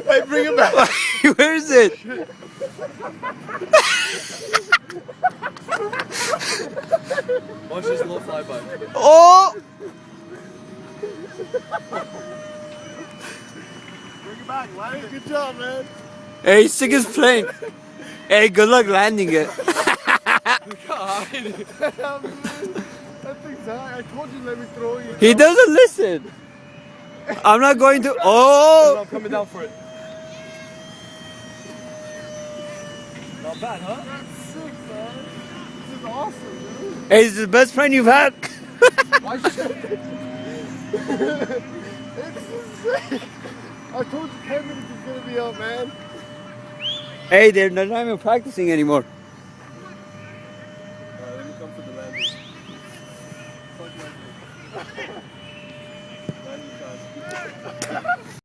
Hey, bring it back. Where is it? Watch this little flyby. Oh! Bring it back, Larry. Good job, man. Hey, stick his plane. Hey, good luck landing it. God. That's exactly. I told you let me throw you. He doesn't listen. I'm not going to. I'm Oh! coming down for it. Not bad, huh? That's sick, man. This is awesome, dude. Hey, this is the best friend you've had. Why you say that? It's sick. I told you 10 minutes is gonna be up, man. Hey, they're not even practicing anymore. Alright, let me come for the landing. Fuck landing. Landing fast.